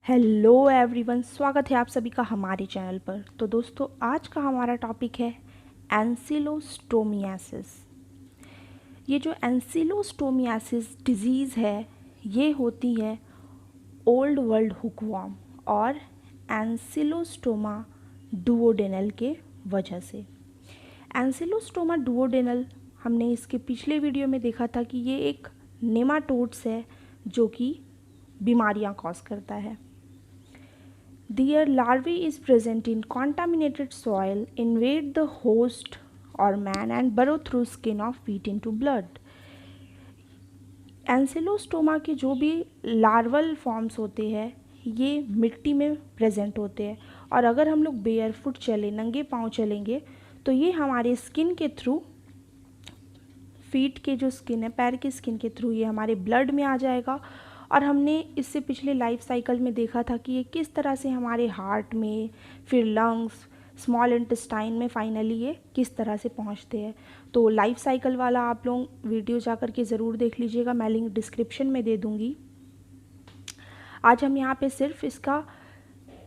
Hello everyone, स्वागत है आप सभी का हमारे चैनल पर। तो दोस्तों, आज का हमारा टॉपिक है एंसिलोस्टोमियासिस। ये जो एंसिलोस्टोमियासिस डिजीज़ है, ये होती है ओल्ड वर्ल्ड हुकवर्म और एंसिलोस्टोमा डुओडेनल के वजह से। एंसिलोस्टोमा डुओडेनल हमने इसके पिछले वीडियो में देखा था कि ये एक नेमाटोड्स है जो कि बीमारियां कॉज करता है। Their larvae is present in contaminated soil, invade the host or man and burrow through skin of feet into blood. एंसिलोस्टोमा के जो भी लार्वल फॉर्म्स होते हैं ये मिट्टी में प्रेजेंट होते हैं, और अगर हम लोग बेयर फुट चले, नंगे पाँव चलेंगे, तो ये हमारे स्किन के थ्रू, फीट के जो स्किन है, पैर के स्किन के थ्रू ये हमारे ब्लड में आ जाएगा। और हमने इससे पिछले लाइफ साइकिल में देखा था कि ये किस तरह से हमारे हार्ट में, फिर लंग्स, स्मॉल इंटेस्टाइन में फाइनली ये किस तरह से पहुंचते हैं। तो लाइफ साइकिल वाला आप लोग वीडियो जा कर के ज़रूर देख लीजिएगा, मैं लिंक डिस्क्रिप्शन में दे दूँगी। आज हम यहाँ पे सिर्फ इसका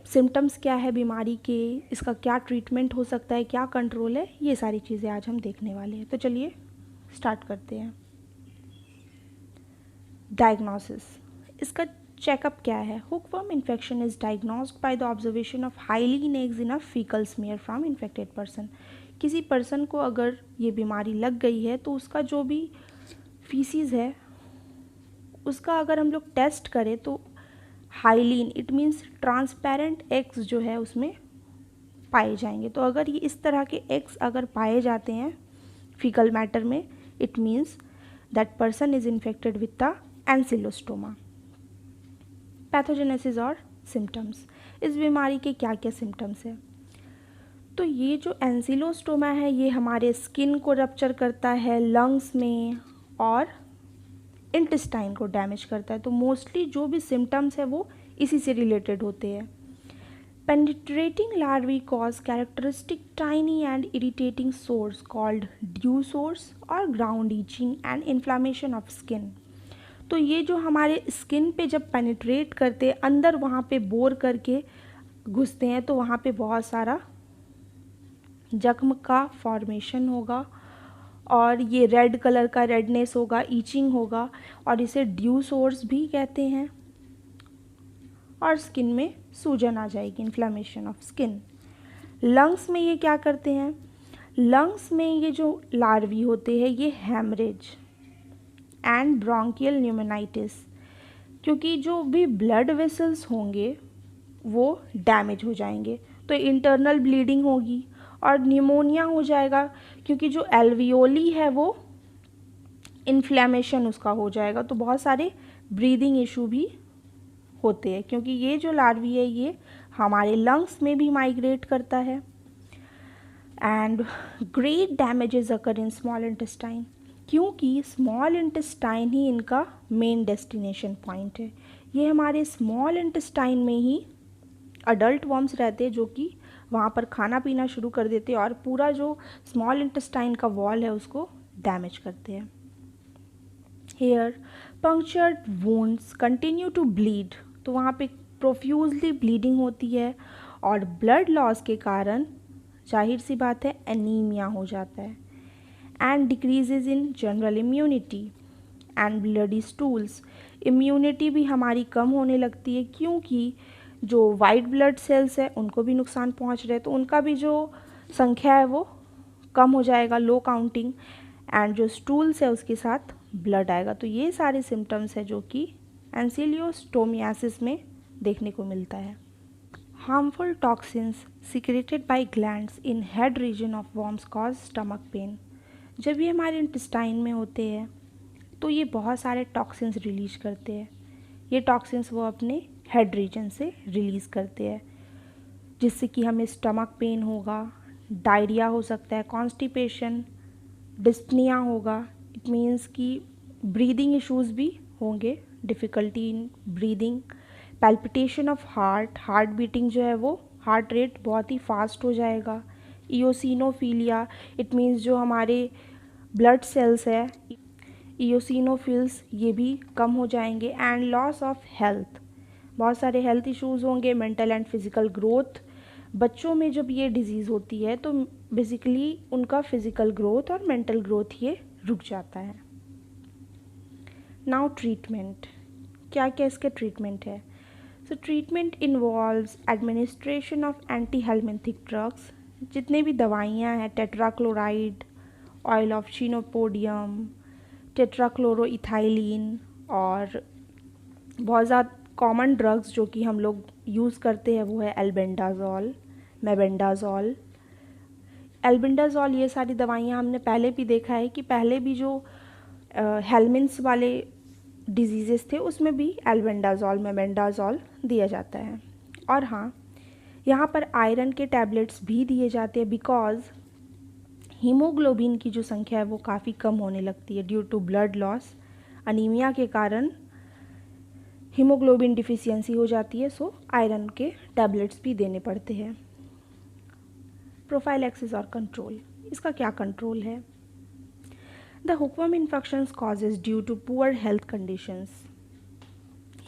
सिम्टम्स क्या है बीमारी के, इसका क्या ट्रीटमेंट हो सकता है, क्या कंट्रोल है, ये सारी चीज़ें आज हम देखने वाले हैं। तो चलिए स्टार्ट करते हैं। डायग्नोसिस, इसका चेकअप क्या है। Hookworm infection is diagnosed by the observation of highly eggs in a fecal smear from infected person. किसी पर्सन को अगर ये बीमारी लग गई है तो उसका जो भी फीसिस है उसका अगर हम लोग टेस्ट करें तो hyaline, it means transparent eggs जो है उसमें पाए जाएंगे। तो अगर ये इस तरह के एग्स अगर पाए जाते हैं फीकल मैटर में, it means that person is infected with the Ancylostoma. Pathogenesis और सिम्टम्स, इस बीमारी के क्या क्या सिम्टम्स हैं। तो ये जो एंसिलोस्टोमा है ये हमारे स्किन को रप्चर करता है, लंग्स में, और इंटेस्टाइन को डैमेज करता है। तो मोस्टली जो भी सिम्टम्स है वो इसी से रिलेटेड होते हैं। Penetrating larvae cause characteristic tiny and irritating sores called dew sores और ground itching and inflammation of skin. तो ये जो हमारे स्किन पे जब पेनिट्रेट करते, अंदर वहाँ पे बोर करके घुसते हैं, तो वहाँ पे बहुत सारा जख्म का फॉर्मेशन होगा और ये रेड कलर का रेडनेस होगा, ईचिंग होगा, और इसे ड्यू सोर्स भी कहते हैं। और स्किन में सूजन आ जाएगी, इन्फ्लेमेशन ऑफ स्किन। लंग्स में ये क्या करते हैं, लंग्स में ये जो लार्वी होते हैं ये हेमरेज एंड ब्रोंकियल न्यूमोनाइटिस, क्योंकि जो भी ब्लड वेसल्स होंगे वो डैमेज हो जाएंगे, तो इंटरनल ब्लीडिंग होगी और न्यूमोनिया हो जाएगा, क्योंकि जो एल्वियोली है वो इन्फ्लेमेशन उसका हो जाएगा। तो बहुत सारे ब्रीदिंग इशू भी होते हैं, क्योंकि ये जो लार्वी है ये हमारे लंग्स में भी माइग्रेट करता है। And great damages occur in small intestine, क्योंकि स्मॉल इंटेस्टाइन ही इनका मेन डेस्टिनेशन पॉइंट है। ये हमारे स्मॉल इंटेस्टाइन में ही अडल्ट वर्म्स रहते हैं जो कि वहाँ पर खाना पीना शुरू कर देते हैं और पूरा जो स्मॉल इंटेस्टाइन का वॉल है उसको डैमेज करते हैं। Here punctured wounds continue to bleed, तो वहाँ पे प्रोफ्यूजली ब्लीडिंग होती है, और ब्लड लॉस के कारण जाहिर सी बात है एनीमिया हो जाता है। And decreases in general immunity and bloody stools, immunity भी हमारी कम होने लगती है, क्योंकि जो वाइट ब्लड सेल्स है उनको भी नुकसान पहुंच रहे हैं, तो उनका भी जो संख्या है वो कम हो जाएगा, लो काउंटिंग, एंड जो स्टूल्स है उसके साथ ब्लड आएगा। तो ये सारे सिम्टम्स है जो कि एंसिलोस्टोमियासिस में देखने को मिलता है। Harmful toxins secreted by glands in head region of worms cause stomach pain, जब ये हमारे इंटेस्टाइन में होते हैं तो ये बहुत सारे टॉक्सिन्स रिलीज करते हैं। ये टॉक्सिन्स वो अपने हेड रीजन से रिलीज़ करते हैं, जिससे कि हमें स्टमक पेन होगा, डायरिया हो सकता है, कॉन्स्टिपेशन, डिस्पनिया होगा, इट मीन्स कि ब्रीदिंग इश्यूज़ भी होंगे, difficulty in breathing, palpitation of heart beating जो है वो हार्ट रेट बहुत ही फास्ट हो जाएगा, इयोसिनोफीलिया, इट मीन्स जो हमारे ब्लड सेल्स है इयोसिनोफिल्स ये भी कम हो जाएंगे, एंड लॉस ऑफ हेल्थ, बहुत सारे हेल्थ इश्यूज़ होंगे, मेंटल एंड फिज़िकल ग्रोथ। बच्चों में जब ये डिजीज़ होती है तो बेसिकली उनका फिज़िकल ग्रोथ और मेंटल ग्रोथ ये रुक जाता है। नाउ ट्रीटमेंट, क्या क्या इसके ट्रीटमेंट है? सो treatment involves administration of anti helminthic drugs. जितने भी दवाइयाँ हैं, टेट्राक्लोराइड, ऑयल ऑफ शिनोपोडियम, टेट्राक्लोरोइथाइलिन, और बहुत ज़्यादा कॉमन ड्रग्स जो कि हम लोग यूज़ करते हैं वो है एल्बेंडाज़ोल, मेबेंडाज़ोल, एल्बेंडाज़ोल। ये सारी दवाइयाँ हमने पहले भी देखा है कि पहले भी जो हेलमिन्स वाले डिजीज़ेस थे उसमें भी एल्बेंडाज़ोल, मेबेंडाज़ोल दिया जाता है। और हाँ, यहाँ पर आयरन के टैबलेट्स भी दिए जाते हैं बिकॉज़ हीमोग्लोबिन की जो संख्या है वो काफ़ी कम होने लगती है due to blood loss. Anaemia के कारण हीमोग्लोबिन डिफिशियंसी हो जाती है, सो आयरन के टैबलेट्स भी देने पड़ते हैं। प्रोफाइलैक्सिस और कंट्रोल, इसका क्या कंट्रोल है? The hookworm infections causes due to poor health conditions.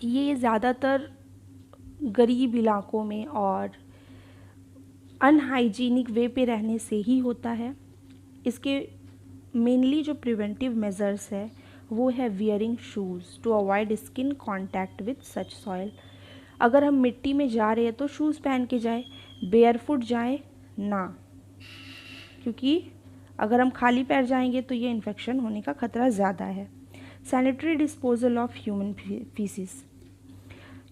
ये ज़्यादातर गरीब इलाकों में और अनहाइजीनिक वे पे रहने से ही होता है। इसके मेनली जो प्रिवेंटिव मेजर्स है वो है wearing shoes to avoid skin contact with such soil. अगर हम मिट्टी में जा रहे हैं तो शूज़ पहन के जाए, बेयरफुट जाए ना, क्योंकि अगर हम खाली पैर जाएंगे तो ये इन्फेक्शन होने का खतरा ज़्यादा है। Sanitary disposal of human faeces,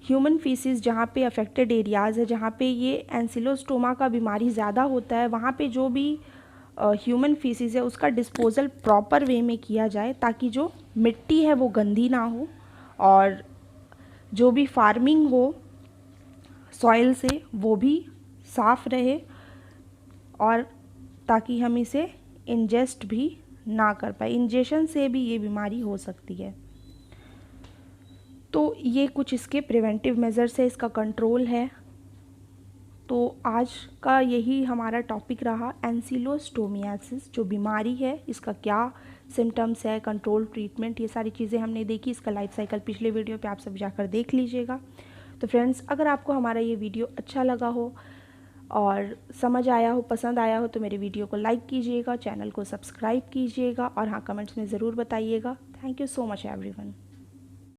human faeces जहाँ पे अफेक्टेड एरियाज़ है, जहाँ पे ये एंसिलोस्टोमा का बीमारी ज़्यादा होता है, वहाँ पे जो भी ह्यूमन फीसिस है उसका डिस्पोजल प्रॉपर वे में किया जाए ताकि जो मिट्टी है वो गंदी ना हो और जो भी फार्मिंग हो सॉइल से वो भी साफ़ रहे, और ताकि हम इसे इंजेस्ट भी ना कर पाए। इंजेक्शन से भी ये बीमारी हो सकती है। तो ये कुछ इसके प्रिवेंटिव मेजर्स है, इसका कंट्रोल है। तो आज का यही हमारा टॉपिक रहा, एंसिलोस्टोमियासिस जो बीमारी है, इसका क्या सिम्टम्स है, कंट्रोल, ट्रीटमेंट, ये सारी चीज़ें हमने देखी। इसका लाइफ साइकिल पिछले वीडियो पे आप सब जाकर देख लीजिएगा। तो फ्रेंड्स, अगर आपको हमारा ये वीडियो अच्छा लगा हो और समझ आया हो, पसंद आया हो, तो मेरे वीडियो को लाइक कीजिएगा, चैनल को सब्सक्राइब कीजिएगा और हाँ, कमेंट्स में ज़रूर बताइएगा। Thank you so much everyone.